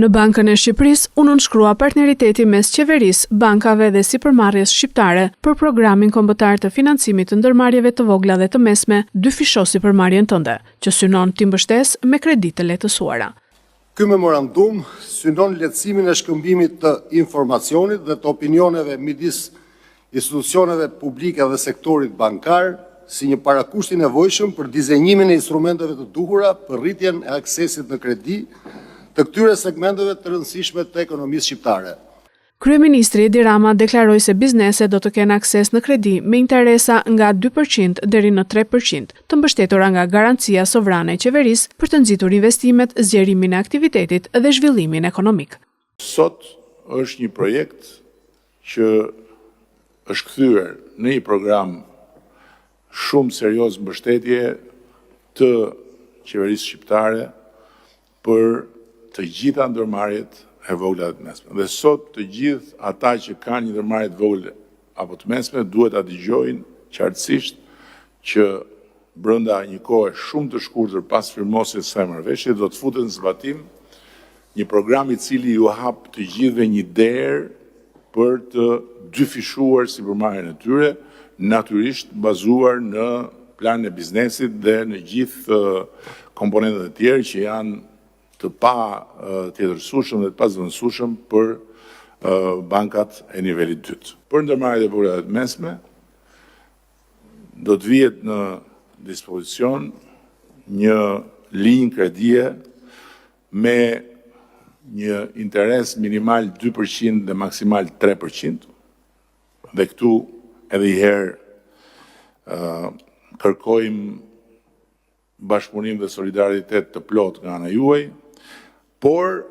Në Bankën e Shqipërisë u nënshkrua partneriteti mes qeverisë, bankave dhe sipërmarrjes shqiptare për programin kombëtar të financimit të ndërmarrjeve të vogla dhe të mesme, dyfisho sipërmarrjen tënde, që synon t'i mbështesë me kredi të lehtësuara. Ky memorandum synon lehtësimin e shkëmbimit të informacionit dhe të opinioneve midis institucioneve publike dhe sektorit bankar, si një parakusht i nevojshëm për dizenjimin e instrumenteve të duhura për rritjen e aksesit në kredi të këtyre segmenteve të rëndësishme të ekonomisë shqiptare. Kryeministri Edi Rama deklaroi se bizneset do të kenë akses në kredi me interesa nga 2% deri në 3%, të mbështetura nga garancia sovrane e qeverisë për të nxitur investimet, zgjerimin e aktivitetit dhe zhvillimin ekonomik. Sot është një projekt që është kthyer në një program shumë serioz mbështetje të qeverisë shqiptare për të gjitha ndërmarrjet e vogla dhe të mesme. Dhe sot të gjithë ata që kanë një ndërmarrje të vogël apo të mesme duhet ta dëgjojnë qartësisht që brenda një kohe shumë të shkurtër pas firmosjes së marrëveshjes do të futet në zbatim një program i cili ju hap të gjithëve një derë për të dyfishuar sipërmarrjen e tyre, natyrisht bazuar në planin e biznesit dhe në gjithë komponentët e tjerë që janë të pa tjetërsueshëm dhe të pa zëvendësueshëm për bankat e nivelit 2. Për ndërmarrjet e vogla dhe të mesme, do të vihet në dispozicion një linjë kredie me një interes minimal 2% dhe maksimal 3%, dhe këtu edhe i herë kërkojmë bashkëpunim dhe solidaritet të plot nga ana juaj, por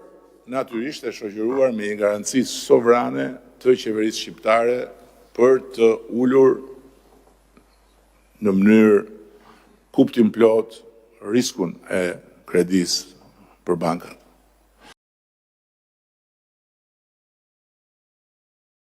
natyrisht e shoqëruar me një garanci sovrane të qeverisë shqiptare për të ulur në mënyrë kuptim plot riskun e kredisë për bankat.